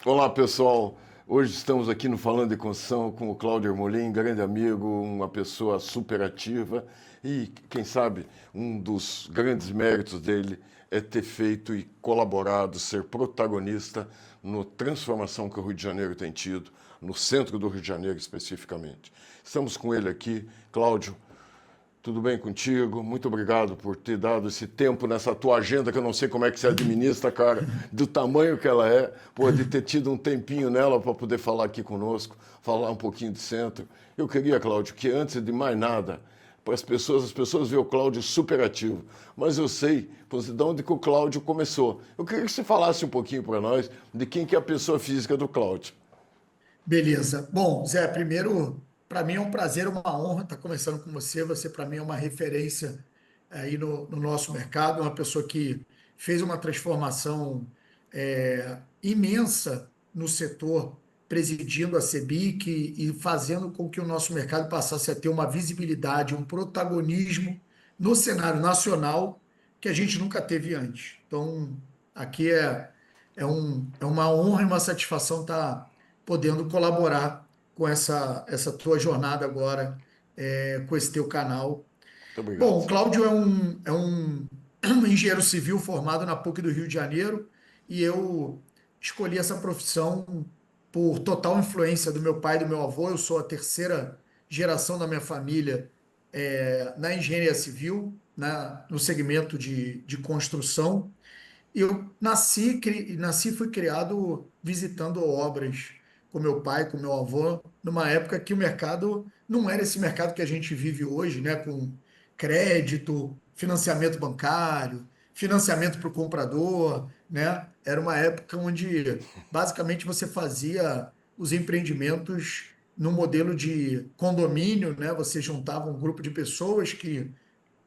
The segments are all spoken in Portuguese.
Olá, pessoal. Hoje estamos aqui no Falando de Construção com o Cláudio Hermolin, grande amigo, uma pessoa super ativa e, quem sabe, um dos grandes méritos dele é ter feito e colaborado, ser protagonista na transformação que o Rio de Janeiro tem tido, no centro do Rio de Janeiro especificamente. Estamos com ele aqui. Cláudio, tudo bem contigo? Muito obrigado por ter dado esse tempo nessa tua agenda, que eu não sei como é que você administra, cara, do tamanho que ela é, de ter tido um tempinho nela para poder falar aqui conosco, falar um pouquinho de centro. Eu queria, Cláudio, que antes de mais nada, para as pessoas veem o Cláudio super ativo, mas eu sei de onde que o Cláudio começou. Eu queria que você falasse um pouquinho para nós de quem que é a pessoa física do Cláudio. Beleza. Bom, Zé, primeiro, para mim é um prazer, uma honra estar conversando com você. Você, para mim, é uma referência aí no nosso mercado, uma pessoa que fez uma transformação imensa no setor, presidindo a CEBIC e fazendo com que o nosso mercado passasse a ter uma visibilidade, um protagonismo no cenário nacional que a gente nunca teve antes. Então, aqui é uma honra e uma satisfação estar podendo colaborar com essa tua jornada agora, com esse teu canal. Muito obrigado. Bom, o Cláudio é um engenheiro civil formado na PUC do Rio de Janeiro e eu escolhi essa profissão por total influência do meu pai e do meu avô. Eu sou a terceira geração da minha família na engenharia civil, no segmento de construção. Eu nasci e fui criado visitando obras com meu pai, com meu avô, numa época que o mercado não era esse mercado que a gente vive hoje, né? Com crédito, financiamento bancário, financiamento para o comprador, né? Era uma época onde basicamente você fazia os empreendimentos no modelo de condomínio, né? Você juntava um grupo de pessoas que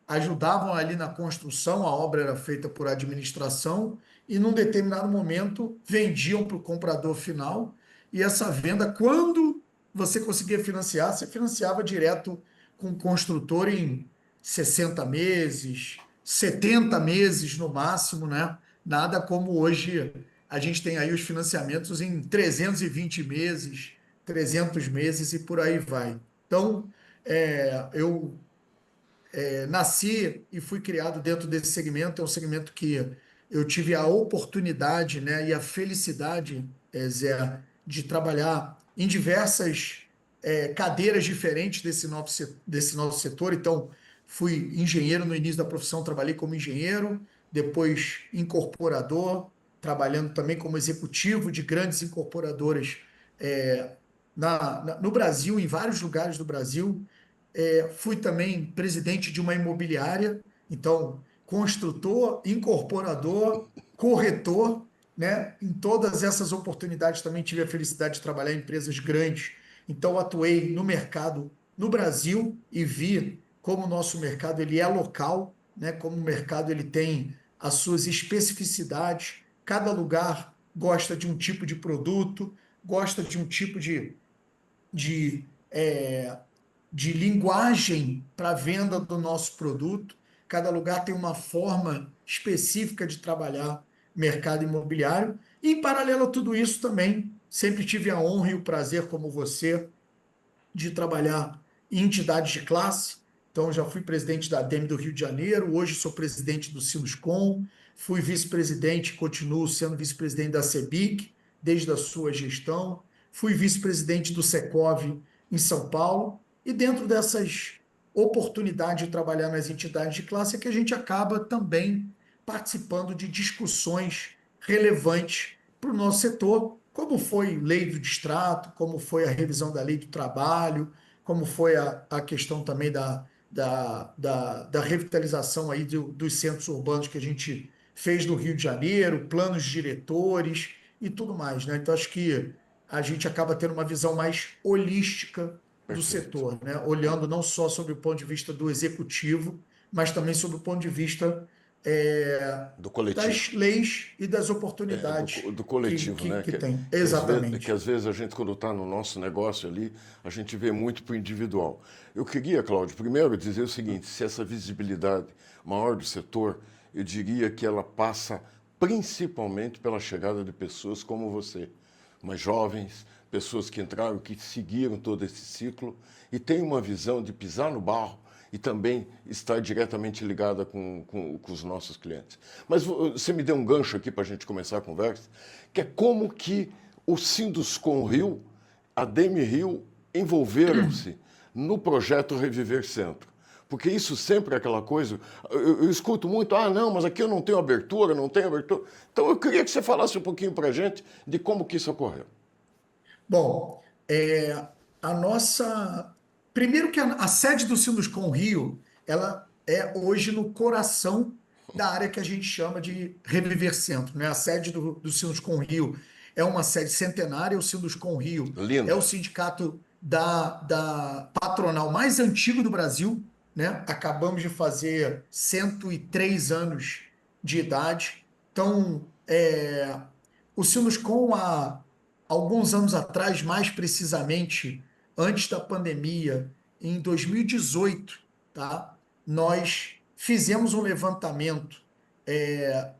ajudavam ali na construção, a obra era feita por administração, e num determinado momento vendiam para o comprador final, e essa venda, quando você conseguia financiar, você financiava direto com o construtor em 60 meses, 70 meses no máximo, né? Nada como hoje a gente tem aí os financiamentos em 320 meses, 300 meses e por aí vai. Então, eu nasci e fui criado dentro desse segmento. É um segmento que eu tive a oportunidade, né, e a felicidade, Zé, de trabalhar em diversas cadeiras diferentes desse nosso setor. Então, fui engenheiro no início da profissão, trabalhei como engenheiro, depois incorporador, trabalhando também como executivo de grandes incorporadoras é, no Brasil, em vários lugares do Brasil. Fui também presidente de uma imobiliária, então, construtor, incorporador, corretor, né? Em todas essas oportunidades também tive a felicidade de trabalhar em empresas grandes. Então, atuei no mercado no Brasil e vi como o nosso mercado ele é local, né? Como o mercado ele tem as suas especificidades. Cada lugar gosta de um tipo de produto, gosta de um tipo de, é, de linguagem para a venda do nosso produto. Cada lugar tem uma forma específica de trabalhar mercado imobiliário. E, em paralelo a tudo isso, também sempre tive a honra e o prazer, como você, de trabalhar em entidades de classe. Então, já fui presidente da ADEME do Rio de Janeiro, hoje sou presidente do Sinuscom, fui vice-presidente, continuo sendo vice-presidente da CEBIC, desde a sua gestão, fui vice-presidente do Secov em São Paulo, e dentro dessas oportunidades de trabalhar nas entidades de classe é que a gente acaba também participando de discussões relevantes para o nosso setor, como foi lei do distrato, como foi a revisão da lei do trabalho, como foi a questão também da revitalização aí dos centros urbanos que a gente fez no Rio de Janeiro, planos diretores e tudo mais, né? Então, acho que a gente acaba tendo uma visão mais holística do Perfeito. setor, né? Olhando não só sobre o ponto de vista do executivo, mas também sobre o ponto de vista Do coletivo. das leis e das É, do, oportunidades do coletivo, né? que tem. Que às Exatamente. vezes a gente, quando está no nosso negócio ali, a gente vê muito para o individual. Eu queria, Cláudio, primeiro dizer o seguinte: se essa visibilidade maior do setor, eu diria que ela passa principalmente pela chegada de pessoas como você. mais jovens, pessoas que entraram, que seguiram todo esse ciclo e têm uma visão de pisar no barro e também estar diretamente ligada com os nossos clientes. Mas você me deu um gancho aqui para a gente começar a conversa, que é como que o Sinduscon Rio, a Demi Rio, envolveram-se no projeto Reviver Centro. Porque isso sempre é aquela coisa, eu escuto muito, não, mas aqui eu não tenho abertura, não tenho abertura. Então eu queria que você falasse um pouquinho para a gente de como que isso ocorreu. Bom, a nossa. Primeiro que a sede do Sinduscon Rio, ela é hoje no coração da área que a gente chama de Reviver Centro, né? A sede do Sinduscon Rio é uma sede centenária, o Sinduscon Rio é o Linda. sindicato da patronal mais antigo do Brasil, né? Acabamos de fazer 103 anos de idade. Então, o Sinduscon, há alguns anos atrás, mais precisamente, antes da pandemia, em 2018, tá? Nós fizemos um levantamento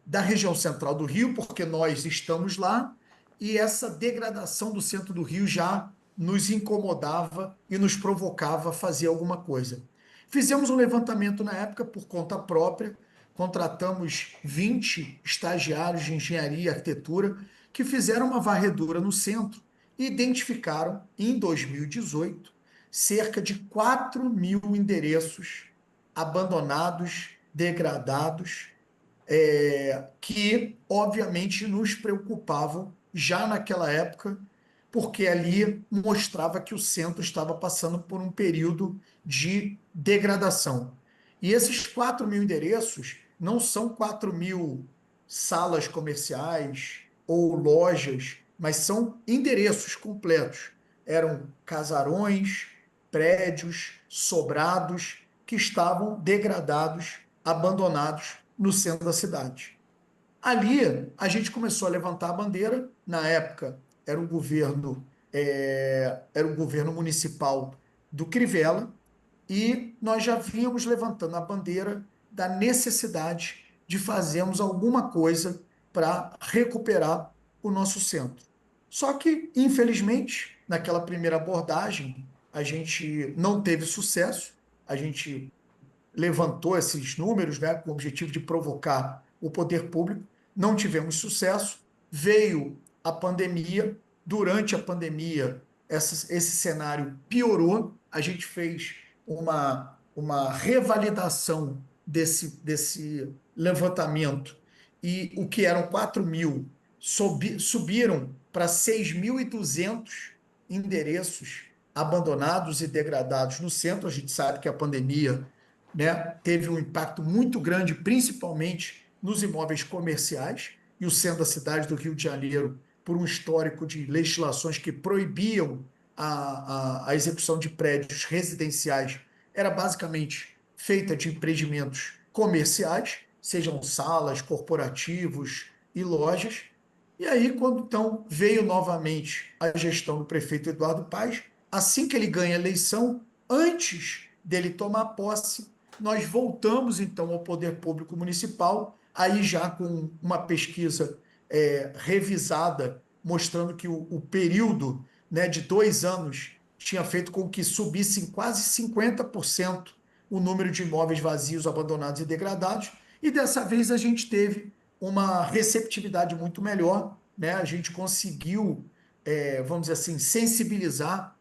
da região central do Rio, porque nós estamos lá, e essa degradação do centro do Rio já nos incomodava e nos provocava a fazer alguma coisa. Fizemos um levantamento na época por conta própria, contratamos 20 estagiários de engenharia e arquitetura que fizeram uma varredura no centro e identificaram, em 2018, cerca de 4.000 endereços abandonados, degradados, que obviamente nos preocupavam já naquela época, porque ali mostrava que o centro estava passando por um período de degradação. E esses 4.000 endereços não são 4.000 salas comerciais ou lojas, mas são endereços completos. Eram casarões, prédios, sobrados que estavam degradados, abandonados no centro da cidade. Ali a gente começou a levantar a bandeira. Na época era o governo municipal do Crivella, e nós já vínhamos levantando a bandeira da necessidade de fazermos alguma coisa para recuperar o nosso centro. Só que, infelizmente, naquela primeira abordagem, a gente não teve sucesso. A gente levantou esses números, né, com o objetivo de provocar o poder público, não tivemos sucesso, veio a pandemia, durante a pandemia esse cenário piorou, a gente fez uma revalidação desse levantamento, e o que eram 4.000 subiram para 6.200 endereços abandonados e degradados no centro. A gente sabe que a pandemia, né, teve um impacto muito grande, principalmente nos imóveis comerciais, e o centro da cidade do Rio de Janeiro, por um histórico de legislações que proibiam a execução de prédios residenciais, era basicamente feita de empreendimentos comerciais, sejam salas, corporativos e lojas. E aí, quando então veio novamente a gestão do prefeito Eduardo Paes, assim que ele ganha a eleição, antes dele tomar posse, nós voltamos então ao poder público municipal, aí já com uma pesquisa revisada, mostrando que o período, né, de 2 anos tinha feito com que subisse em quase 50% o número de imóveis vazios, abandonados e degradados, e dessa vez a gente teve uma receptividade muito melhor, né? A gente conseguiu, vamos dizer assim, sensibilizar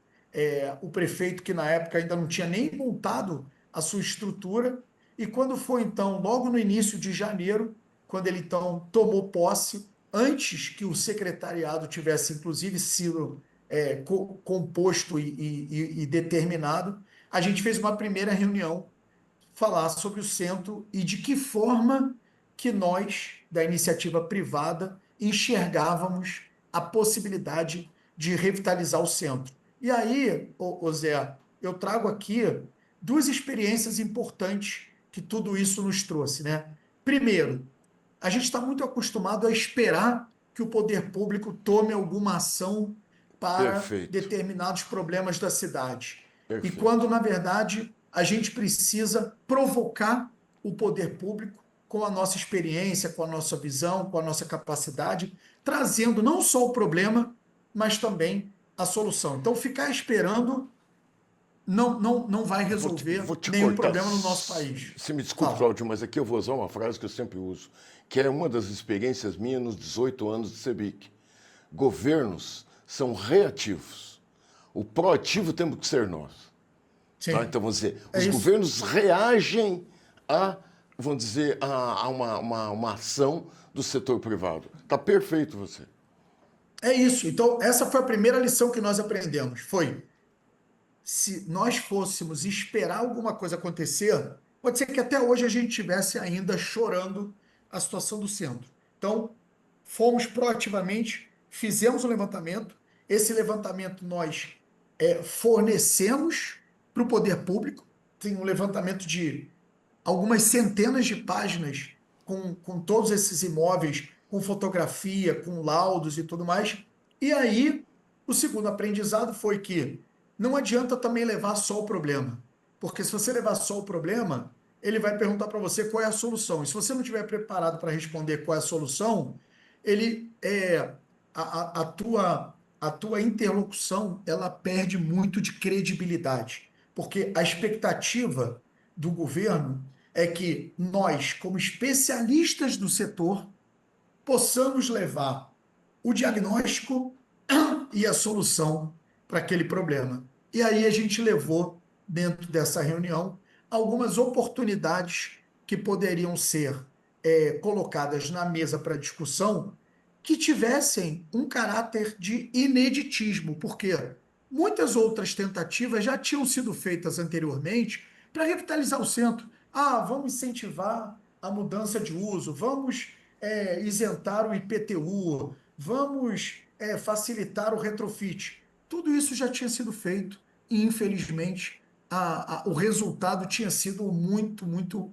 o prefeito, que na época ainda não tinha nem montado a sua estrutura, e quando foi então, logo no início de janeiro, quando ele então tomou posse, antes que o secretariado tivesse inclusive sido composto e determinado, a gente fez uma primeira reunião, falar sobre o centro e de que forma que nós, da iniciativa privada, enxergávamos a possibilidade de revitalizar o centro. E aí, Zé, eu trago aqui duas experiências importantes que tudo isso nos trouxe, né? Primeiro, a gente está muito acostumado a esperar que o poder público tome alguma ação para Perfeito, determinados problemas da cidade. E perfeito. quando, na verdade, a gente precisa provocar o poder público com a nossa experiência, com a nossa visão, com a nossa capacidade, trazendo não só o problema, mas também a solução. Então, ficar esperando não vai Vou resolver te nenhum cortar. problema no nosso país. Você me desculpe, Fala. Cláudio, mas aqui eu vou usar uma frase que eu sempre uso, que é uma das experiências minhas nos 18 anos de CEBIC. Governos são reativos. O proativo temos que ser nós. Tá? Sim, Então, vamos dizer, é os isso. governos reagem a, vamos dizer, a uma ação do setor privado. Está perfeito você. É isso. Então, essa foi a primeira lição que nós aprendemos. Foi, se nós fôssemos esperar alguma coisa acontecer, pode ser que até hoje a gente estivesse ainda chorando a situação do centro. Então, fomos proativamente, fizemos o levantamento. Esse levantamento nós fornecemos para o poder público. Tem um levantamento de algumas centenas de páginas com todos esses imóveis, com fotografia, com laudos e tudo mais. E aí, o segundo aprendizado foi que não adianta também levar só o problema, porque se você levar só o problema, ele vai perguntar para você qual é a solução. E se você não estiver preparado para responder qual é a solução, ele a tua interlocução ela perde muito de credibilidade, porque a expectativa do governo é que nós, como especialistas do setor, possamos levar o diagnóstico e a solução para aquele problema. E aí a gente levou, dentro dessa reunião, algumas oportunidades que poderiam ser colocadas na mesa para discussão que tivessem um caráter de ineditismo, porque muitas outras tentativas já tinham sido feitas anteriormente para revitalizar o centro. Ah, vamos incentivar a mudança de uso, vamos isentar o IPTU, vamos facilitar o retrofit. Tudo isso já tinha sido feito e, infelizmente, o resultado tinha sido muito, muito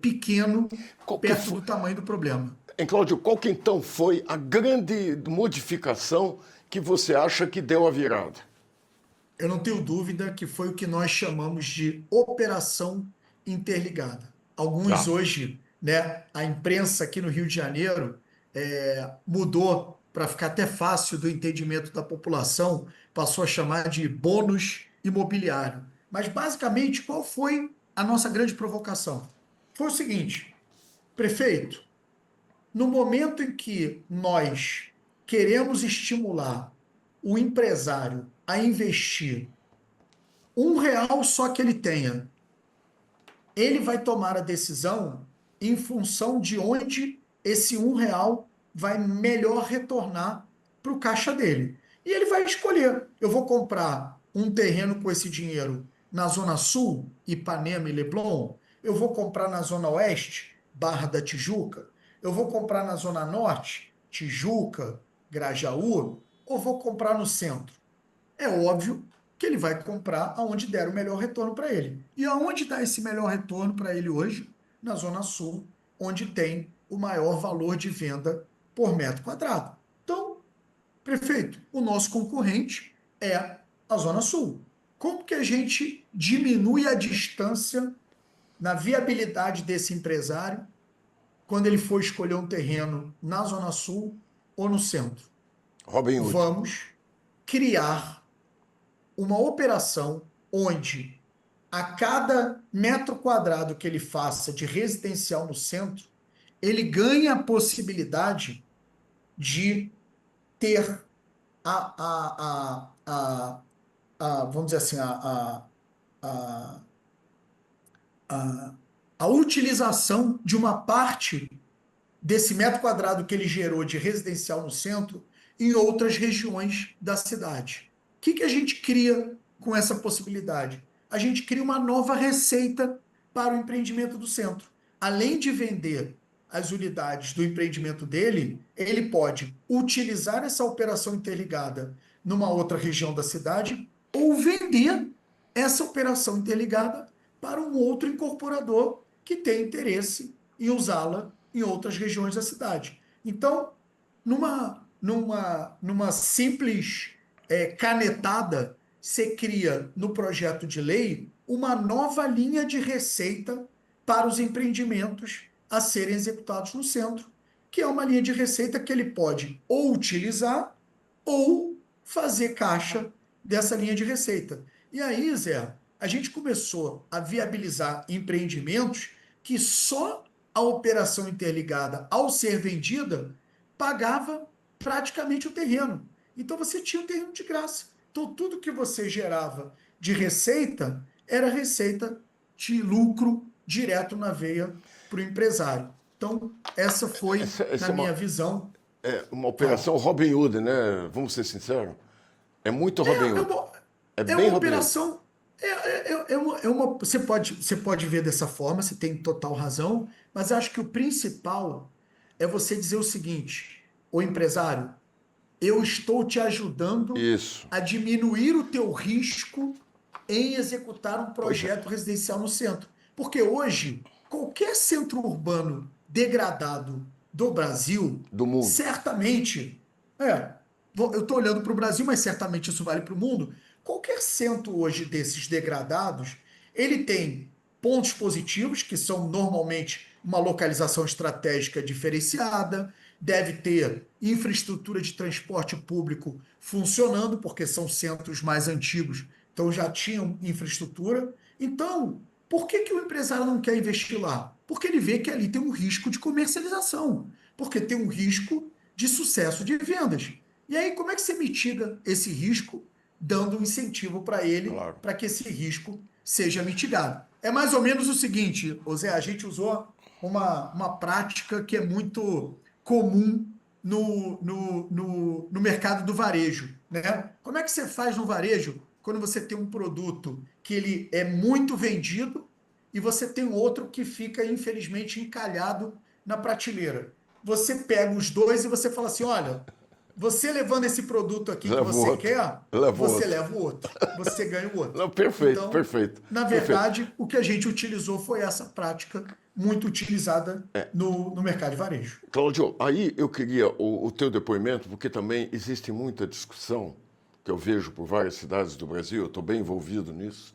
pequeno Qual que perto foi, do tamanho do problema. hein, Cláudio, qual que então foi a grande modificação que você acha que deu a virada? Eu não tenho dúvida que foi o que nós chamamos de operação interligada. Alguns Tá. hoje, né, a imprensa aqui no Rio de Janeiro mudou para ficar até fácil do entendimento da população, passou a chamar de bônus imobiliário. Mas basicamente, qual foi a nossa grande provocação? Foi o seguinte, prefeito, no momento em que nós queremos estimular o empresário a investir R$ 1 só que ele tenha, ele vai tomar a decisão em função de onde esse R$ 1 vai melhor retornar para o caixa dele. E ele vai escolher: eu vou comprar um terreno com esse dinheiro na Zona Sul, Ipanema e Leblon, eu vou comprar na Zona Oeste, Barra da Tijuca, eu vou comprar na Zona Norte, Tijuca, Grajaú, ou vou comprar no centro. É óbvio que ele vai comprar aonde der o melhor retorno para ele. E aonde dá esse melhor retorno para ele hoje? Na Zona Sul, onde tem o maior valor de venda por metro quadrado. Então, prefeito, o nosso concorrente é a Zona Sul. Como que a gente diminui a distância na viabilidade desse empresário quando ele for escolher um terreno na Zona Sul ou no centro? Robin Hood. Vamos criar uma operação onde a cada metro quadrado que ele faça de residencial no centro, ele ganha a possibilidade de ter vamos dizer assim, a, a, a utilização de uma parte desse metro quadrado que ele gerou de residencial no centro em outras regiões da cidade. O que a gente cria com essa possibilidade? A gente cria uma nova receita para o empreendimento do centro. Além de vender as unidades do empreendimento dele, ele pode utilizar essa operação interligada numa outra região da cidade ou vender essa operação interligada para um outro incorporador que tem interesse em usá-la em outras regiões da cidade. Então, numa simples canetada, você cria no projeto de lei uma nova linha de receita para os empreendimentos a serem executados no centro, que é uma linha de receita que ele pode ou utilizar ou fazer caixa dessa linha de receita. E aí, Zé, a gente começou a viabilizar empreendimentos que só a operação interligada, ao ser vendida, pagava praticamente o terreno. Então você tinha o terreno de graça. Então tudo que você gerava de receita era receita de lucro direto na veia para o empresário. Então, essa foi, Essa na é minha visão, uma fala. operação Robin Hood, né? Vamos ser sinceros. É muito Robin É Hood. uma, É é bem uma Robin Hood. operação. Você pode ver dessa forma, você tem total razão, mas acho que o principal é você dizer o seguinte: o empresário, eu estou te ajudando Isso. a diminuir o teu risco em executar um Pois é. projeto residencial no centro. Porque hoje, qualquer centro urbano degradado do Brasil, Do mundo. certamente, eu estou olhando para o Brasil, mas certamente isso vale para o mundo. Qualquer centro hoje desses degradados, ele tem pontos positivos, que são normalmente uma localização estratégica diferenciada, deve ter infraestrutura de transporte público funcionando, porque são centros mais antigos, então já tinham infraestrutura. Então, por que que o empresário não quer investir lá? Porque ele vê que ali tem um risco de comercialização, porque tem um risco de sucesso de vendas. E aí, como é que você mitiga esse risco? Dando um incentivo para ele, Claro. para que esse risco seja mitigado. É mais ou menos o seguinte, ô Zé, a gente usou uma prática que é muito comum no mercado do varejo, né? Como é que você faz no varejo quando você tem um produto que ele é muito vendido e você tem outro que fica, infelizmente, encalhado na prateleira? Você pega os dois e você fala assim: olha, você levando esse produto aqui que Leva o você outro. quer, Leva o você outro. leva o outro, você ganha o outro. Não, perfeito, Então, perfeito, na perfeito. verdade, o que a gente utilizou foi essa prática muito utilizada no mercado de varejo. Cláudio, aí eu queria o teu depoimento, porque também existe muita discussão que eu vejo por várias cidades do Brasil, eu estou bem envolvido nisso,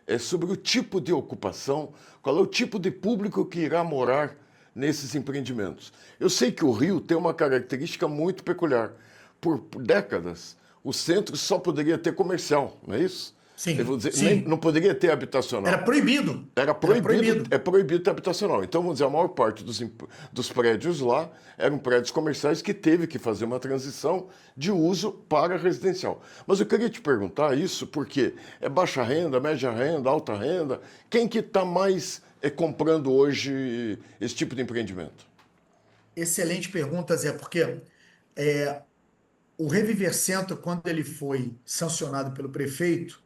é sobre o tipo de ocupação, qual é o tipo de público que irá morar nesses empreendimentos. Eu sei que o Rio tem uma característica muito peculiar. Por décadas, o centro só poderia ter comercial, não é isso? Eu vou Sim, dizer, nem, não sim. poderia ter Era habitacional. proibido. Era Era proibido, proibido. é proibido ter habitacional. Então, vamos dizer, a maior parte dos prédios lá eram prédios comerciais que teve que fazer uma transição de uso para residencial. Mas eu queria te perguntar isso porque é baixa renda, média renda, alta renda. Quem que está mais comprando hoje esse tipo de empreendimento? Excelente pergunta, Zé, porque é, o Reviver Centro, quando ele foi sancionado pelo prefeito,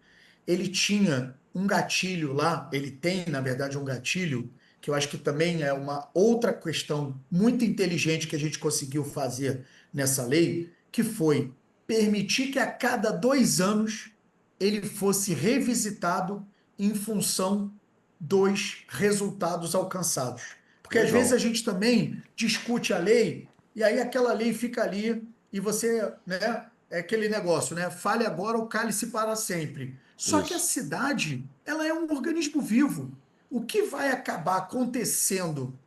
ele tinha um gatilho lá, ele tem, na verdade, um gatilho, que eu acho que também é uma outra questão muito inteligente que a gente conseguiu fazer nessa lei, que foi permitir que a cada 2 anos ele fosse revisitado em função dos resultados alcançados. Porque às vezes Legal. a gente também discute a lei e aí aquela lei fica ali e você, né, é aquele negócio, né? Fale agora ou cale-se para sempre. Só que a Isso. cidade, ela é um organismo vivo. O que vai acabar acontecendo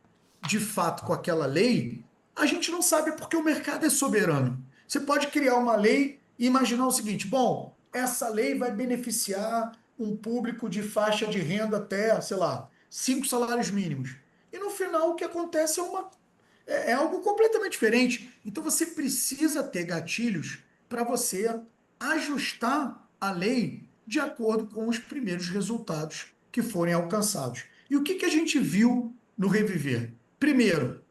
de fato com aquela lei, a gente não sabe porque o mercado é soberano. Você pode criar uma lei e imaginar o seguinte: bom, essa lei vai beneficiar um público de faixa de renda até, sei lá, 5 salários mínimos. E no final o que acontece é algo completamente diferente. Então você precisa ter gatilhos para você ajustar a lei de acordo com os primeiros resultados que forem alcançados. E o que que a gente viu no Reviver? Primeiro,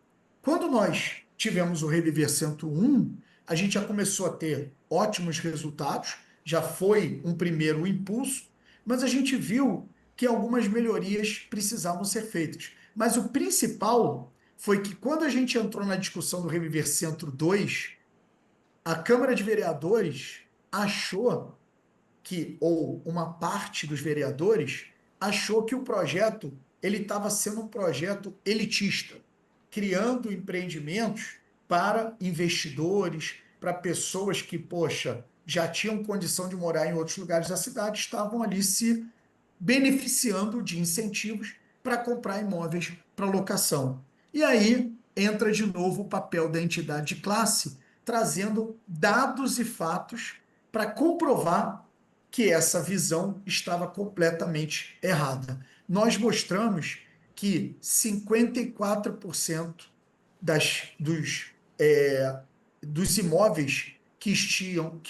quando nós tivemos o Reviver 101, a gente já começou a ter ótimos resultados, já foi um primeiro impulso, mas a gente viu que algumas melhorias precisavam ser feitas. Mas o principal foi que quando a gente entrou na discussão do Reviver Centro 2, a Câmara de Vereadores achou que, ou uma parte dos vereadores, achou que o projeto ele estava sendo um projeto elitista, criando empreendimentos para investidores, para pessoas que, poxa, já tinham condição de morar em outros lugares da cidade, estavam ali se beneficiando de incentivos para comprar imóveis para locação. E aí entra de novo o papel da entidade de classe, trazendo dados e fatos para comprovar que essa visão estava completamente errada. Nós mostramos que 54% dos imóveis que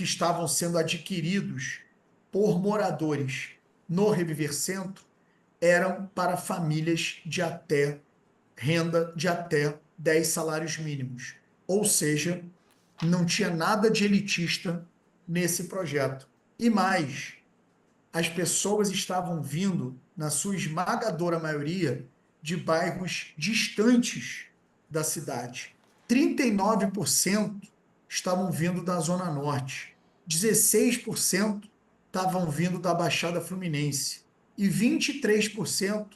estavam sendo adquiridos por moradores no Reviver Centro eram para famílias de renda de até 10 salários mínimos. Ou seja, não tinha nada de elitista nesse projeto. E mais, as pessoas estavam vindo, na sua esmagadora maioria, de bairros distantes da cidade. 39% estavam vindo da Zona Norte, 16% estavam vindo da Baixada Fluminense e 23%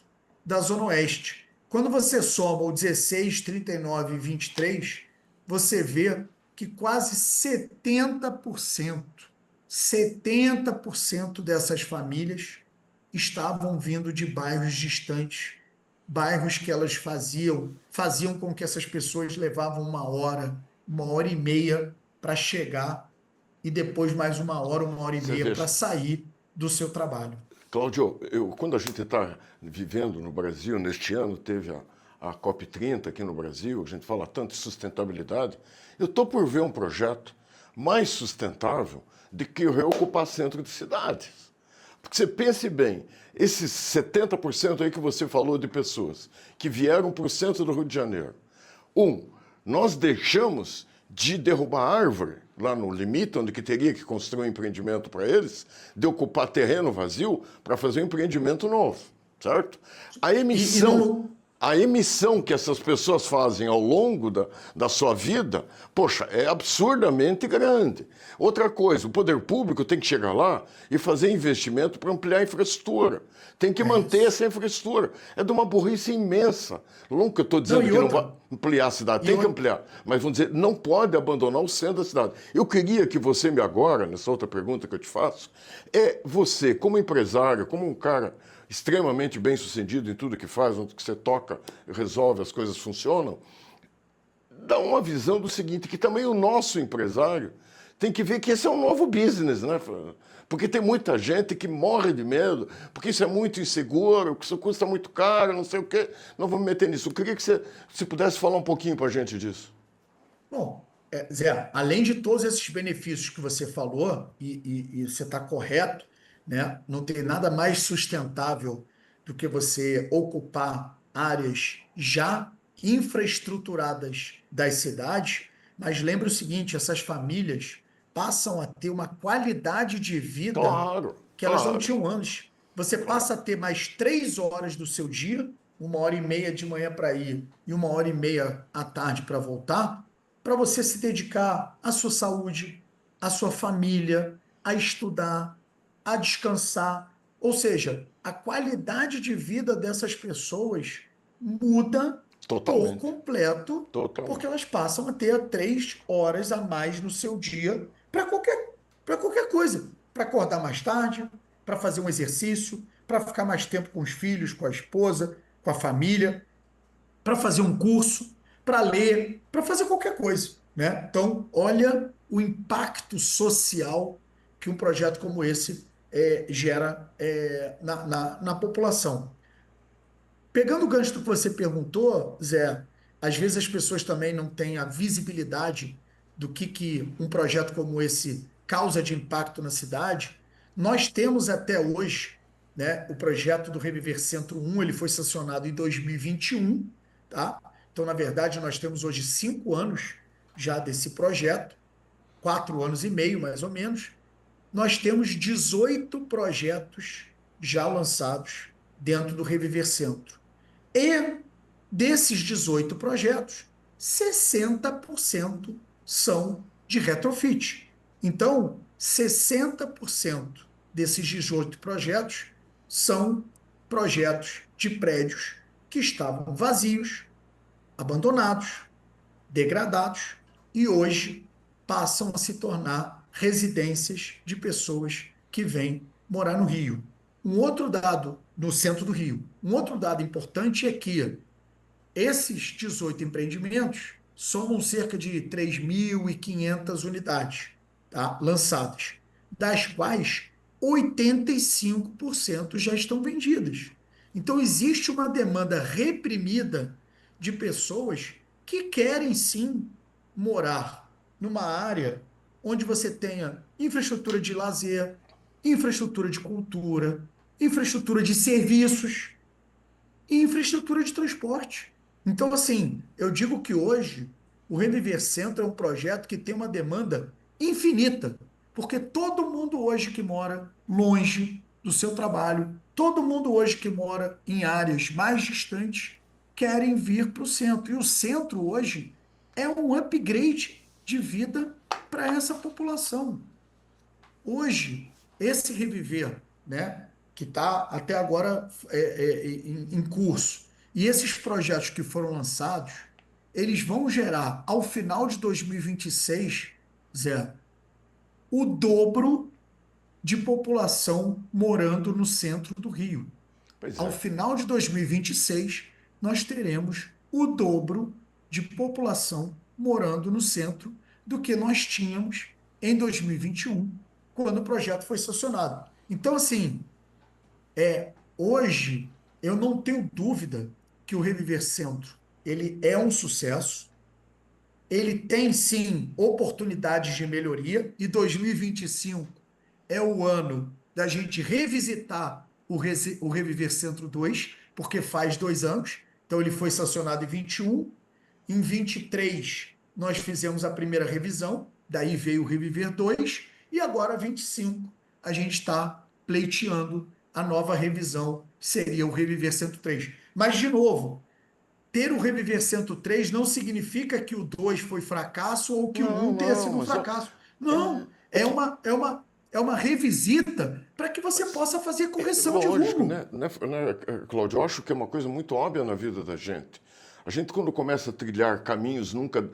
da Zona Oeste. Quando você soma o 16, 39 e 23, você vê que quase 70% dessas famílias estavam vindo de bairros distantes, bairros que elas faziam com que essas pessoas levavam uma hora e meia para chegar e depois mais uma hora e Você meia para veja, sair do seu trabalho. Cláudio, quando a gente está vivendo no Brasil, neste ano teve a COP30 aqui no Brasil, a gente fala tanto de sustentabilidade, eu estou por ver um projeto mais sustentável do que reocupar centro de cidades. Porque você pense bem, esses 70% aí que você falou de pessoas que vieram para o centro do Rio de Janeiro. Nós deixamos de derrubar árvore lá no limite, onde que teria que construir um empreendimento para eles, de ocupar terreno vazio para fazer um empreendimento novo, certo? A emissão que essas pessoas fazem ao longo da sua vida, poxa, é absurdamente grande. Outra coisa, o poder público tem que chegar lá e fazer investimento para ampliar a infraestrutura. Tem que manter essa infraestrutura. É de uma burrice imensa. Nunca estou dizendo que não vai ampliar a cidade, tem que ampliar. Mas vamos dizer, não pode abandonar o centro da cidade. Eu queria que você agora, nessa outra pergunta que eu te faço, você, como empresário, como um cara extremamente bem-sucedido em tudo que faz, onde que você toca, resolve, as coisas funcionam, dá uma visão do seguinte, que também o nosso empresário tem que ver que esse é um novo business, né? Porque tem muita gente que morre de medo, porque isso é muito inseguro, que isso custa muito caro, não sei o quê, não vou me meter nisso. Eu queria que você se pudesse falar um pouquinho para a gente disso. Bom, Zé, além de todos esses benefícios que você falou, e você está correto, né? Não tem nada mais sustentável do que você ocupar áreas já infraestruturadas das cidades, mas lembre o seguinte, essas famílias passam a ter uma qualidade de vida Claro, que elas não claro. tinham antes. Você passa a ter mais 3 horas do seu dia, 1 hora e meia de manhã para ir e 1 hora e meia à tarde para voltar, para você se dedicar à sua saúde, à sua família, a estudar, a descansar. Ou seja, a qualidade de vida dessas pessoas muda por Totalmente, completo, porque totalmente. elas passam a ter 3 horas a mais no seu dia para qualquer coisa. Para acordar mais tarde, para fazer um exercício, para ficar mais tempo com os filhos, com a esposa, com a família, para fazer um curso, para ler, para fazer qualquer coisa, né? Então, olha o impacto social que um projeto como esse gera na população. Pegando o gancho do que você perguntou, Zé, às vezes as pessoas também não têm a visibilidade do que um projeto como esse causa de impacto na cidade. Nós temos até hoje, né, o projeto do Reviver Centro 1, ele foi sancionado em 2021, tá? Então, na verdade, nós temos hoje 5 anos já desse projeto, 4 anos e meio, mais ou menos. Nós temos 18 projetos já lançados dentro do Reviver Centro. E desses 18 projetos, 60% são de retrofit. Então, 60% desses 18 projetos são projetos de prédios que estavam vazios, abandonados, degradados e hoje passam a se tornar residências de pessoas que vêm morar no Rio. Um outro dado, no centro do Rio, um outro dado importante é que esses 18 empreendimentos, somam cerca de 3.500 unidades, tá? Lançadas, das quais 85% já estão vendidas. Então, existe uma demanda reprimida de pessoas que querem sim morar numa área onde você tenha infraestrutura de lazer, infraestrutura de cultura, infraestrutura de serviços e infraestrutura de transporte. Então, assim, eu digo que hoje o Reviver Centro é um projeto que tem uma demanda infinita, porque todo mundo hoje que mora longe do seu trabalho, todo mundo hoje que mora em áreas mais distantes, querem vir para o centro. E o centro hoje é um upgrade de vida para essa população. Hoje, esse reviver, né, que está até agora em curso, e esses projetos que foram lançados, eles vão gerar, ao final de 2026, Zé, o dobro de população morando no centro do Rio. Pois Ao é. final de 2026, nós teremos o dobro de população morando no centro do que nós tínhamos em 2021, quando o projeto foi sancionado. Então, assim, hoje eu não tenho dúvida que o Reviver Centro ele é um sucesso. Ele tem sim oportunidades de melhoria e 2025 é o ano da gente revisitar o Reviver Centro 2, porque faz 2 anos. Então ele foi sancionado em 21. Em 23 nós fizemos a primeira revisão, daí veio o Reviver 2 e agora 25 a gente está pleiteando a nova revisão, que seria o Reviver Centro 3. Mas de novo, ter o Reviver 103 não significa que o 2 foi fracasso ou que o Não, um tenha não, sido um mas fracasso. é, Não, é que, é uma revisita para que você mas possa fazer correção de lógico, rumo. né, Cláudio? Eu acho que é uma coisa muito óbvia na vida da gente. A gente, quando começa a trilhar caminhos nunca.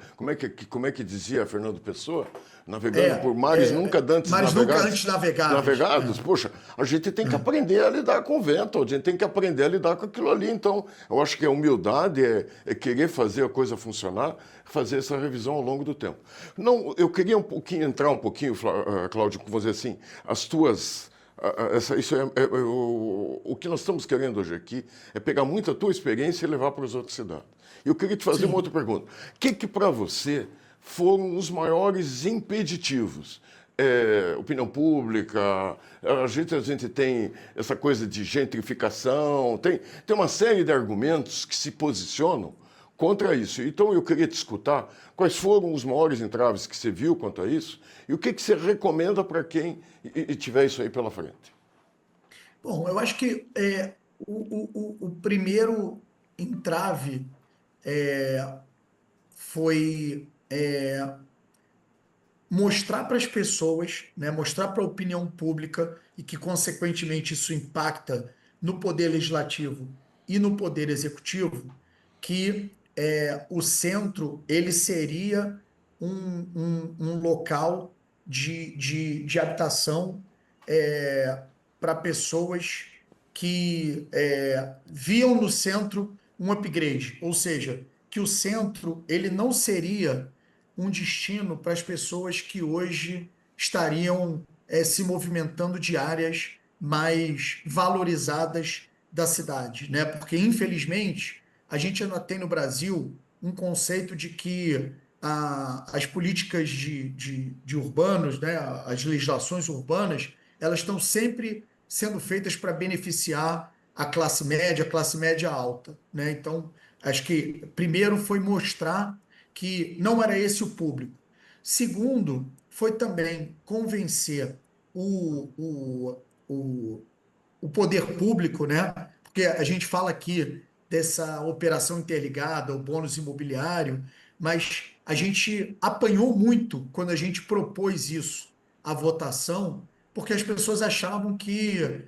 Como é que dizia Fernando Pessoa? Navegando por mares nunca dantes Mas nunca navegados. antes navegáveis. Navegados, poxa, a gente tem que aprender a lidar com o vento, a gente tem que aprender a lidar com aquilo ali. Então, eu acho que a humildade é querer fazer a coisa funcionar, fazer essa revisão ao longo do tempo. Não, eu queria entrar um pouquinho, Cláudio, com você assim, as tuas. Isso o que nós estamos querendo hoje aqui é pegar muito a tua experiência e levar para as outras cidades. Eu queria te fazer uma outra Sim. pergunta. O que para você foram os maiores impeditivos? Opinião pública, a gente tem essa coisa de gentrificação, tem uma série de argumentos que se posicionam contra isso. Então eu queria te escutar quais foram os maiores entraves que você viu quanto a isso e o que você recomenda para quem tiver isso aí pela frente. Bom, eu acho que o primeiro entrave foi mostrar para as pessoas, né, mostrar para a opinião pública e que, consequentemente, isso impacta no poder legislativo e no poder executivo, que o centro ele seria um local de habitação para pessoas que viam no centro um upgrade, ou seja, que o centro ele não seria um destino para as pessoas que hoje estariam se movimentando de áreas mais valorizadas da cidade, né? Porque, infelizmente, a gente ainda tem no Brasil um conceito de que as políticas de urbanos, né? As legislações urbanas, elas estão sempre sendo feitas para beneficiar a classe média alta, né? Então, acho que primeiro foi mostrar que não era esse o público. Segundo, foi também convencer o, o, o, o poder público, né? Porque a gente fala aqui dessa operação interligada, o bônus imobiliário, mas a gente apanhou muito quando a gente propôs isso à votação, porque as pessoas achavam que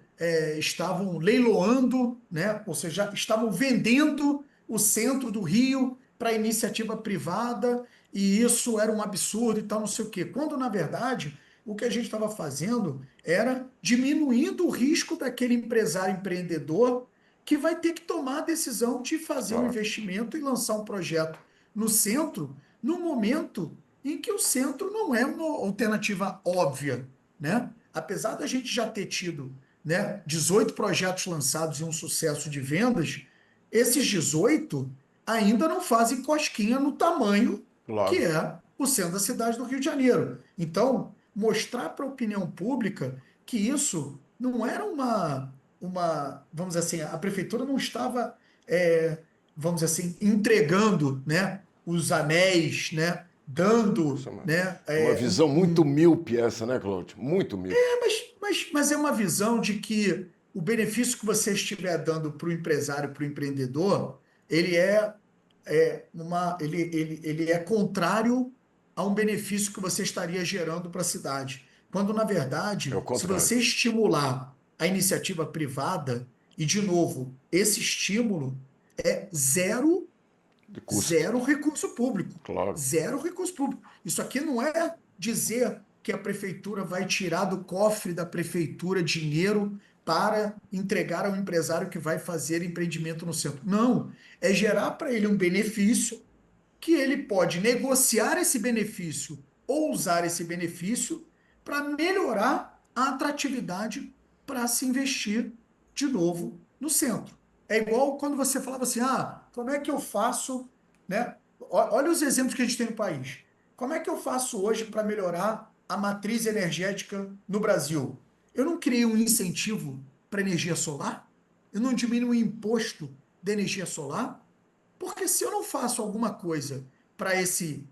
estavam leiloando, né? Ou seja, estavam vendendo o centro do Rio para iniciativa privada, e isso era um absurdo e tal, não sei o quê. Quando, na verdade, o que a gente estava fazendo era diminuindo o risco daquele empresário empreendedor que vai ter que tomar a decisão de fazer um Claro. investimento e lançar um projeto no centro, no momento em que o centro não é uma alternativa óbvia, né? Apesar da gente já ter tido, né, 18 projetos lançados e um sucesso de vendas, esses 18 ainda não fazem cosquinha no tamanho que Claro. é o centro da cidade do Rio de Janeiro. Então, mostrar para a opinião pública que isso não era vamos dizer assim, a prefeitura não estava, é, vamos dizer assim, entregando, né, os anéis, né, dando, Isso né, é uma visão muito míope essa, né, Cláudio? Muito míope. mas é uma visão de que o benefício que você estiver dando para o empresário, para o empreendedor, ele ele é contrário a um benefício que você estaria gerando para a cidade. Quando, na É o verdade, se contrário. você estimular a iniciativa privada, e, de novo, esse estímulo é De custo. zero recurso público. Claro. Zero recurso público. Isso aqui não é dizer que a prefeitura vai tirar do cofre da prefeitura dinheiro para entregar ao empresário que vai fazer empreendimento no centro. Não. É gerar para ele um benefício que ele pode negociar esse benefício ou usar esse benefício para melhorar a atratividade para se investir de novo no centro. É igual quando você falava assim: ah, como é que eu faço, né? Olha os exemplos que a gente tem no país. Como é que eu faço hoje para melhorar a matriz energética no Brasil? Eu não criei um incentivo para energia solar? Eu não diminuo o imposto da energia solar? Porque se eu não faço alguma coisa para esse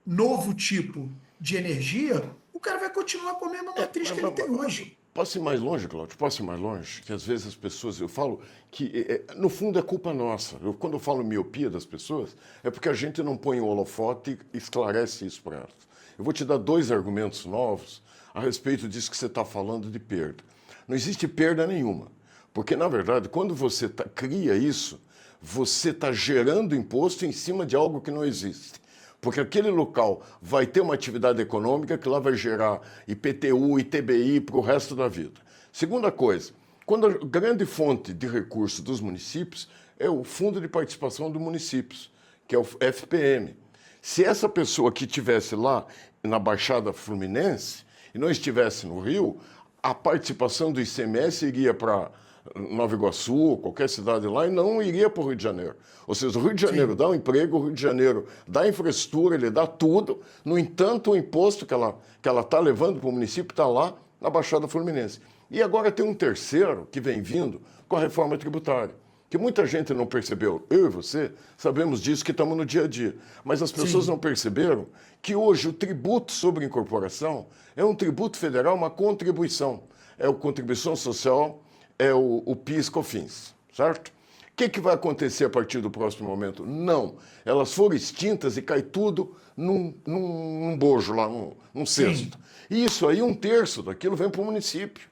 novo tipo de energia, o cara vai continuar com a mesma É, matriz que ele tem hoje. posso ir mais longe, Cláudio? Posso ir mais longe? Que às vezes as pessoas, eu falo que, no fundo, é culpa nossa. Quando eu falo miopia das pessoas, é porque a gente não põe o holofote e esclarece isso para elas. Eu vou te dar dois argumentos novos a respeito disso que você está falando de perda. Não existe perda nenhuma. Porque, na verdade, quando você cria isso, você está gerando imposto em cima de algo que não existe. Porque aquele local vai ter uma atividade econômica que lá vai gerar IPTU, ITBI para o resto da vida. Segunda coisa, quando a grande fonte de recurso dos municípios é o Fundo de Participação dos Municípios, que é o FPM. Se essa pessoa que estivesse lá na Baixada Fluminense e não estivesse no Rio, a participação do ICMS iria para Nova Iguaçu, qualquer cidade lá, e não iria para o Rio de Janeiro. Ou seja, o Rio de Janeiro Sim, dá um emprego, o Rio de Janeiro dá infraestrutura, ele dá tudo. No entanto, o imposto que ela está levando para o município está lá na Baixada Fluminense. E agora tem um terceiro que vem vindo com a reforma tributária, que muita gente não percebeu. Eu e você sabemos disso, que estamos no dia a dia. Mas as pessoas não sim, perceberam que hoje o tributo sobre incorporação é um tributo federal, uma contribuição. É a contribuição social, é o PIS/COFINS, certo? O que vai acontecer a partir do próximo momento? Não. Elas foram extintas e cai tudo num bojo lá, num cesto. sim, E isso aí, um terço daquilo vem para o município.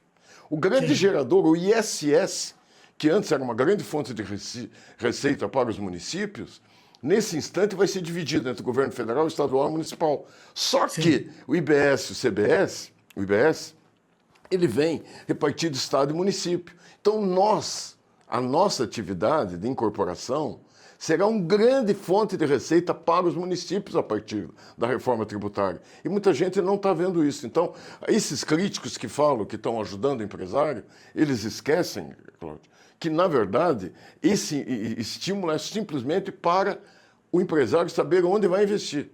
O grande sim, gerador, o ISS, que antes era uma grande fonte de receita para os municípios, nesse instante vai ser dividido entre o governo federal, estadual e municipal. Só que sim, o IBS e o IBS, ele vem repartido Estado e município. Então a nossa atividade de incorporação será uma grande fonte de receita para os municípios a partir da reforma tributária. E muita gente não está vendo isso. Então, esses críticos que falam que estão ajudando o empresário, eles esquecem, Cláudio, que, na verdade, esse estímulo é simplesmente para o empresário saber onde vai investir.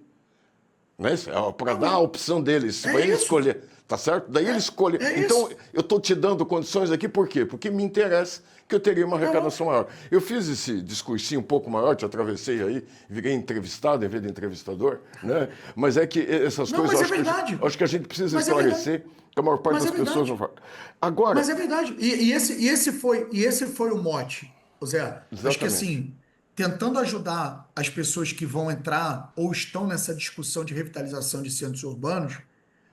Né? Para dar a opção deles, é para ele isso, escolher. Tá certo? Daí ele escolhe. é Então, isso. eu estou te dando condições aqui, por quê? Porque me interessa que eu teria uma É arrecadação óbvio. maior. Eu fiz esse discursinho um pouco maior, te atravessei aí, virei entrevistado em vez de entrevistador, né? Mas é que essas Não, coisas mas eu é verdade. acho que a gente precisa Mas é verdade. esclarecer, que a maior parte Mas das é pessoas não verdade. fala. Agora, Mas é verdade. E esse foi o mote, ô Zé. Acho que exatamente, assim, tentando ajudar as pessoas que vão entrar ou estão nessa discussão de revitalização de centros urbanos,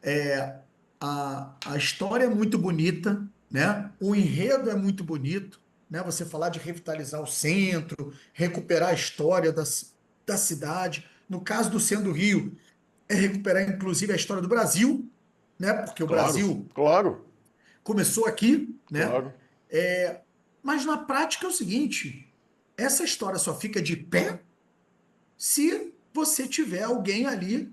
é, a história é muito bonita, né? O enredo é muito bonito, né? Você falar de revitalizar o centro, recuperar a história da cidade. No caso do Centro do Rio, é recuperar inclusive a história do Brasil, né? Porque o claro, Brasil claro, começou aqui, né? claro. É, mas na prática é o seguinte: essa história só fica de pé se você tiver alguém ali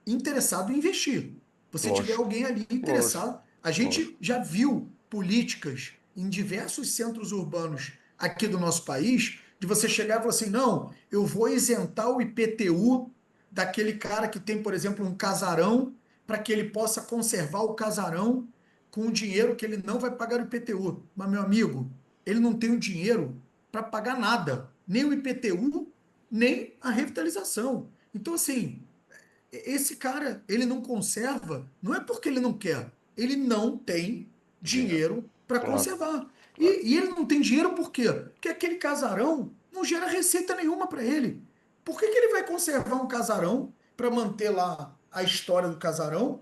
interessado em investir. Você tiver Lógico, alguém ali lógico, interessado. A lógico. gente já viu políticas em diversos centros urbanos aqui do nosso país, de você chegar e falar assim, não, eu vou isentar o IPTU daquele cara que tem, por exemplo, um casarão, para que ele possa conservar o casarão com o dinheiro que ele não vai pagar o IPTU. Mas, meu amigo, ele não tem o dinheiro para pagar nada, nem o IPTU, nem a revitalização. Então, assim, esse cara, ele não conserva, não é porque ele não quer, ele não tem Dinheiro. dinheiro para Claro, conservar. claro. E ele não tem dinheiro por quê? Porque aquele casarão não gera receita nenhuma para ele. Por que que ele vai conservar um casarão para manter lá a história do casarão?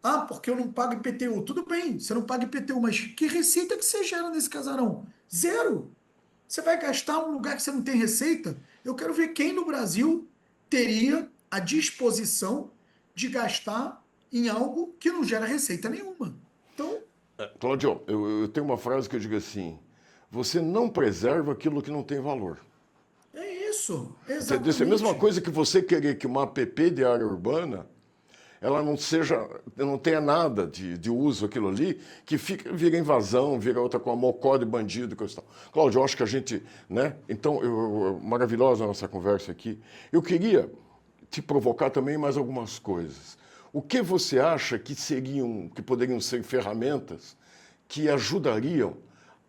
Ah, porque eu não pago IPTU. Tudo bem, você não paga IPTU, mas que receita que você gera nesse casarão? Zero. Você vai gastar num lugar que você não tem receita? Eu quero ver quem no Brasil teria a disposição de gastar em algo que não gera receita nenhuma. Então, Claudio, eu tenho uma frase que eu digo assim: você não preserva aquilo que não tem valor. é isso, Entendeu? Isso é a mesma exatamente. coisa que você querer que uma app de área urbana ela não seja, não tenha nada de uso aquilo ali, que vira invasão, vira outra coisa, mocó de bandido, coisa e tal. Cláudio, eu acho que a gente, né? Então, maravilhosa a nossa conversa aqui. Eu queria te provocar também mais algumas coisas. O que você acha que poderiam ser ferramentas que ajudariam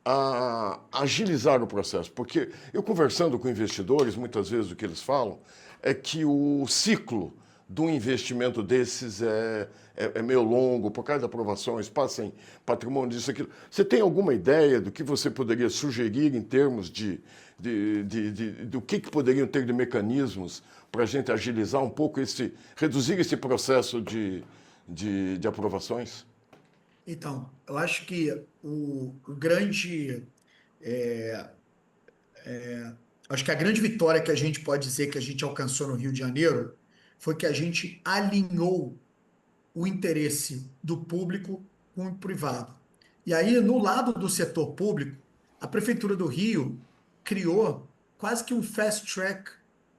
a agilizar o processo? Porque eu conversando com investidores, muitas vezes o que eles falam é que o ciclo do investimento desses é meio longo, por causa de aprovações, passa em patrimônio, disso, aquilo. Você tem alguma ideia do que você poderia sugerir em termos do que poderiam ter de mecanismos para a gente agilizar um pouco reduzir esse processo de aprovações? Então, eu acho que o grande. é, Acho que a grande vitória que a gente pode dizer que a gente alcançou no Rio de Janeiro foi que a gente alinhou o interesse do público com o privado. E aí, no lado do setor público, a Prefeitura do Rio criou quase que um fast track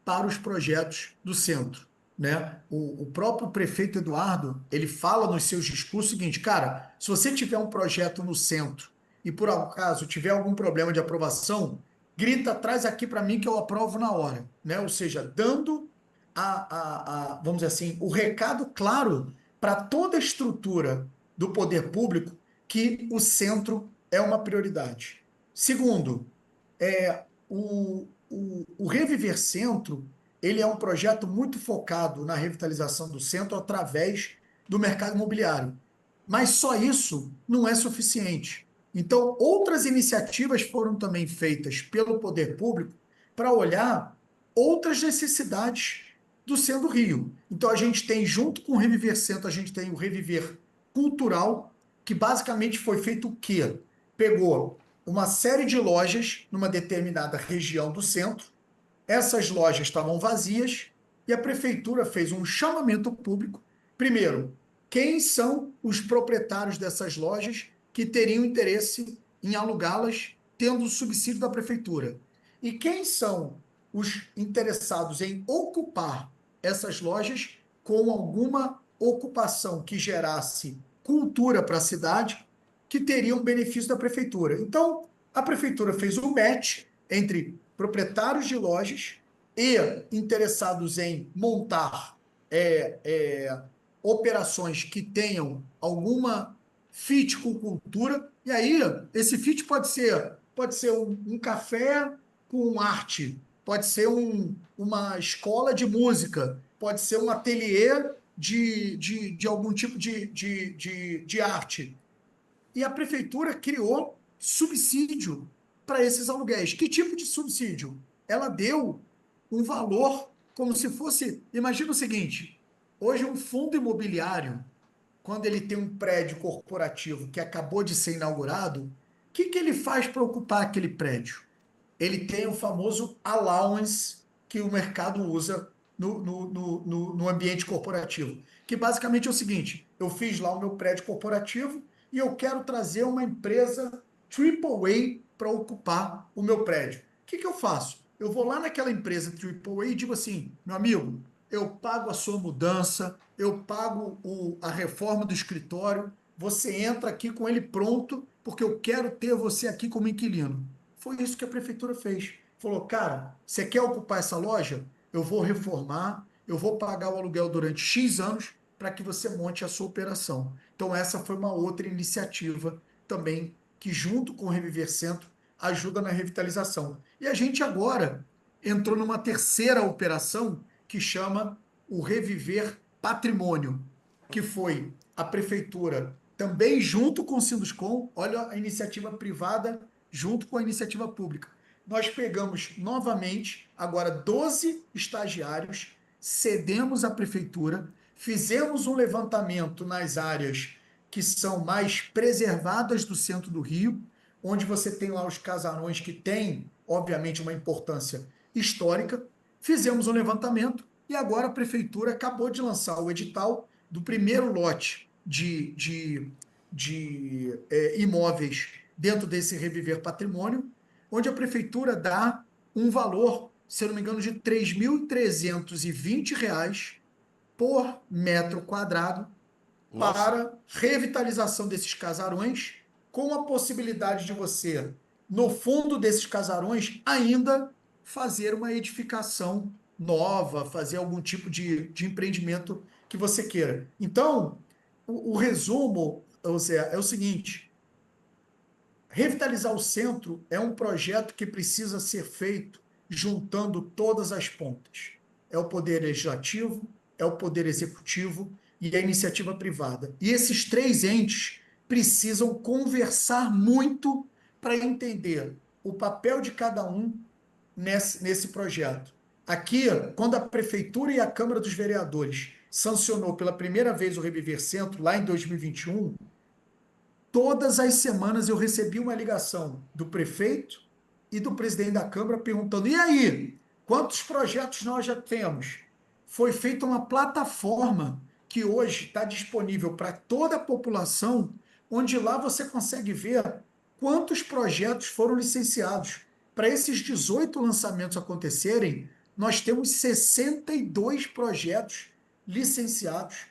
para os projetos do centro, né? O próprio prefeito Eduardo, ele fala nos seus discursos o seguinte, cara, se você tiver um projeto no centro e por acaso tiver algum problema de aprovação, grita, traz aqui para mim que eu aprovo na hora, né? Ou seja, dando vamos dizer assim, o recado claro para toda a estrutura do poder público que o centro é uma prioridade. Segundo, o Reviver Centro, ele é um projeto muito focado na revitalização do centro através do mercado imobiliário. Mas só isso não é suficiente. Então, outras iniciativas foram também feitas pelo poder público para olhar outras necessidades do Centro do Rio. Então, a gente tem, junto com o Reviver Centro, a gente tem o Reviver Cultural, que basicamente foi feito o quê? Pegou uma série de lojas numa determinada região do centro, essas lojas estavam vazias e a prefeitura fez um chamamento público. Primeiro, quem são os proprietários dessas lojas que teriam interesse em alugá-las tendo o subsídio da prefeitura? E quem são os interessados em ocupar essas lojas com alguma ocupação que gerasse cultura para a cidade, que teriam benefício da prefeitura? Então, a prefeitura fez um match entre proprietários de lojas e interessados em montar é, é, operações que tenham alguma fit com cultura. E aí, esse fit pode ser um café com arte, pode ser uma escola de música, pode ser um ateliê de algum tipo de arte. E a prefeitura criou subsídio para esses aluguéis. Que tipo de subsídio? Ela deu um valor como se fosse. Imagina o seguinte: hoje, um fundo imobiliário, quando ele tem um prédio corporativo que acabou de ser inaugurado, o que que ele faz para ocupar aquele prédio? Ele tem o famoso allowance que o mercado usa no ambiente corporativo, que basicamente é o seguinte: eu fiz lá o meu prédio corporativo e eu quero trazer uma empresa AAA para ocupar o meu prédio. O que que eu faço? eu vou lá naquela empresa AAA e digo assim, meu amigo, eu pago a sua mudança, eu pago a reforma do escritório, você entra aqui com ele pronto, porque eu quero ter você aqui como inquilino. Foi isso que a prefeitura fez. Falou, cara, você quer ocupar essa loja? Eu vou reformar, eu vou pagar o aluguel durante X anos para que você monte a sua operação. Então, essa foi uma outra iniciativa também que, junto com o Reviver Centro, ajuda na revitalização. E a gente agora entrou numa terceira operação que chama o Reviver Patrimônio, que foi a prefeitura também junto com o Sinduscom, olha a iniciativa privada junto com a iniciativa pública. Nós pegamos novamente, agora 12 estagiários, cedemos à prefeitura, fizemos um levantamento nas áreas que são mais preservadas do centro do Rio, onde você tem lá os casarões que têm, obviamente, uma importância histórica. Fizemos um levantamento e agora a prefeitura acabou de lançar o edital do primeiro lote de imóveis dentro desse Reviver Patrimônio, onde a prefeitura dá um valor, se eu não me engano, de R$ 3.320 por metro quadrado Nossa, para revitalização desses casarões, com a possibilidade de você, no fundo desses casarões, ainda fazer uma edificação nova, fazer algum tipo de empreendimento que você queira. Então, o resumo, Zé, é o seguinte: revitalizar o centro é um projeto que precisa ser feito juntando todas as pontas. É o poder legislativo, é o poder executivo e a iniciativa privada. E esses três entes precisam conversar muito para entender o papel de cada um nesse projeto. Aqui, quando a Prefeitura e a Câmara dos Vereadores sancionou pela primeira vez o Reviver Centro, lá em 2021, todas as semanas eu recebi uma ligação do prefeito e do presidente da Câmara perguntando: e aí, quantos projetos nós já temos? Foi feita uma plataforma que hoje está disponível para toda a população, onde lá você consegue ver quantos projetos foram licenciados. Para esses 18 lançamentos acontecerem, nós temos 62 projetos licenciados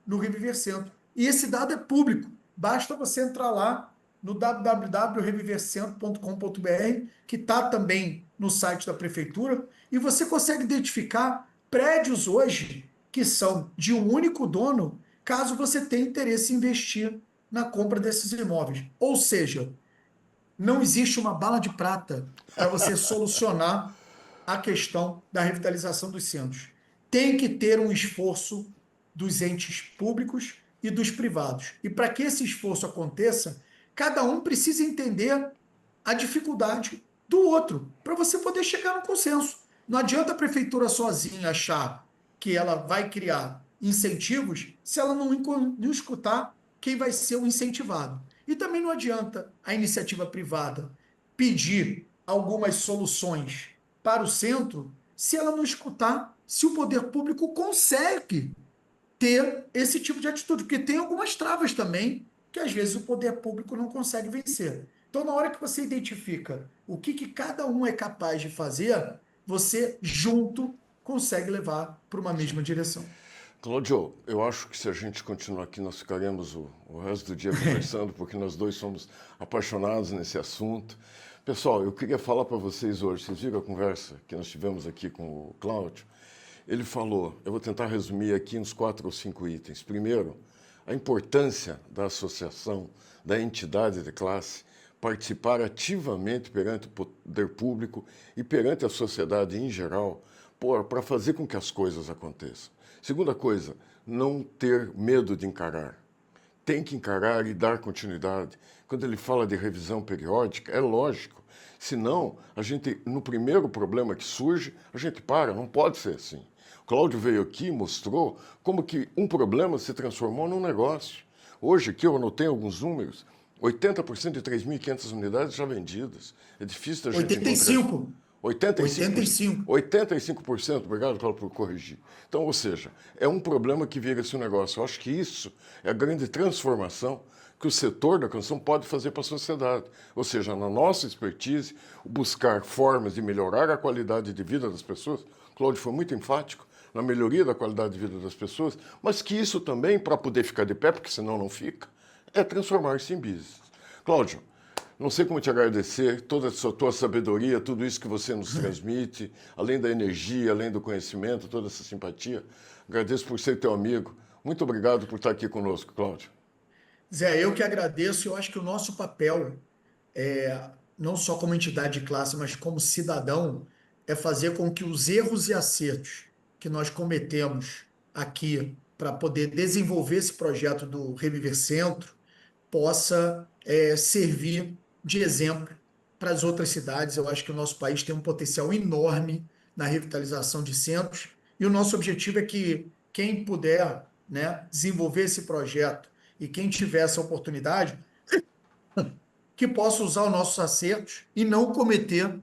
no Reviver Centro. E esse dado é público. Basta você entrar lá no www.revivercentro.com.br, que está também no site da prefeitura, e você consegue identificar prédios hoje que são de um único dono, caso você tenha interesse em investir na compra desses imóveis. Ou seja, não existe uma bala de prata para você solucionar a questão da revitalização dos centros. Tem que ter um esforço dos entes públicos e dos privados. E para que esse esforço aconteça, cada um precisa entender a dificuldade do outro, para você poder chegar no consenso. Não adianta a prefeitura sozinha achar que ela vai criar incentivos se ela não escutar quem vai ser o incentivado. E também não adianta a iniciativa privada pedir algumas soluções para o centro se ela não escutar se o poder público consegue ter esse tipo de atitude, porque tem algumas travas também que às vezes o poder público não consegue vencer. Então, na hora que você identifica o que cada um é capaz de fazer, você junto consegue levar para uma mesma direção. Cláudio, eu acho que se a gente continuar aqui, nós ficaremos o resto do dia conversando, porque nós dois somos apaixonados nesse assunto. Pessoal, eu queria falar para vocês hoje, vocês viram a conversa que nós tivemos aqui com o Cláudio? Ele falou, eu vou tentar resumir aqui uns 4 ou 5 itens. Primeiro, a importância da associação, da entidade de classe, participar ativamente perante o poder público e perante a sociedade em geral, para fazer com que as coisas aconteçam. Segunda coisa, não ter medo de encarar. Tem que encarar e dar continuidade. Quando ele fala de revisão periódica, é lógico. Senão, no primeiro problema que surge, a gente para, não pode ser assim. O Cláudio veio aqui e mostrou como que um problema se transformou num negócio. Hoje, aqui eu anotei alguns números, 80% de 3.500 unidades já vendidas. É difícil a gente 85%. encontrar... 85%. 85%, obrigado, Cláudio, por corrigir. Então, ou seja, é um problema que vira esse negócio. Eu acho que isso é a grande transformação que o setor da construção pode fazer para a sociedade. Ou seja, na nossa expertise, buscar formas de melhorar a qualidade de vida das pessoas. O Cláudio foi muito enfático na melhoria da qualidade de vida das pessoas, mas que isso também, para poder ficar de pé, porque senão não fica, é transformar-se em business. Cláudio, não sei como te agradecer, toda a tua sabedoria, tudo isso que você nos transmite, além da energia, além do conhecimento, toda essa simpatia. Agradeço por ser teu amigo. Muito obrigado por estar aqui conosco, Cláudio. Zé, eu que agradeço. Eu acho que o nosso papel, não só como entidade de classe, mas como cidadão, é fazer com que os erros e acertos que nós cometemos aqui para poder desenvolver esse projeto do Reviver Centro possa servir de exemplo para as outras cidades. Eu acho que o nosso país tem um potencial enorme na revitalização de centros e o nosso objetivo é que quem puder, né, desenvolver esse projeto e quem tiver essa oportunidade, que possa usar os nossos acertos e não cometer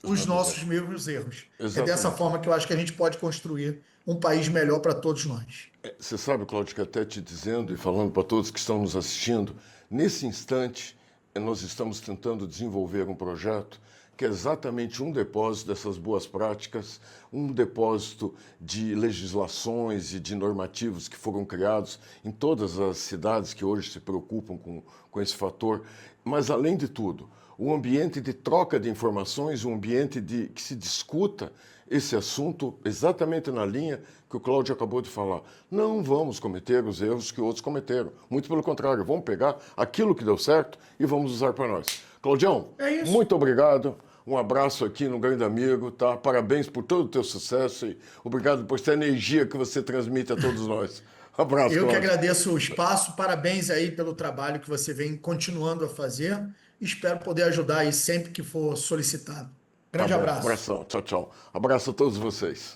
os nossos mesmos erros. É dessa Exatamente. forma que eu acho que a gente pode construir um país melhor para todos nós. Você sabe, Cláudio, que até te dizendo e falando para todos que estão nos assistindo, nesse instante nós estamos tentando desenvolver um projeto que é exatamente um depósito dessas boas práticas, um depósito de legislações e de normativos que foram criados em todas as cidades que hoje se preocupam com esse fator. Mas, além de tudo, um ambiente de troca de informações, um ambiente de que se discuta esse assunto exatamente na linha que o Cláudio acabou de falar. Não vamos cometer os erros que outros cometeram. Muito pelo contrário, vamos pegar aquilo que deu certo e vamos usar para nós. Claudião, muito obrigado. Um abraço aqui no Grande Amigo, tá? Parabéns por todo o teu sucesso e obrigado por essa energia que você transmite a todos nós. Abraço, Eu que Cláudio. agradeço o espaço, parabéns aí pelo trabalho que você vem continuando a fazer. Espero poder ajudar aí sempre que for solicitado. Tá Grande bom, abraço. abração, tchau, tchau. Abraço a todos vocês.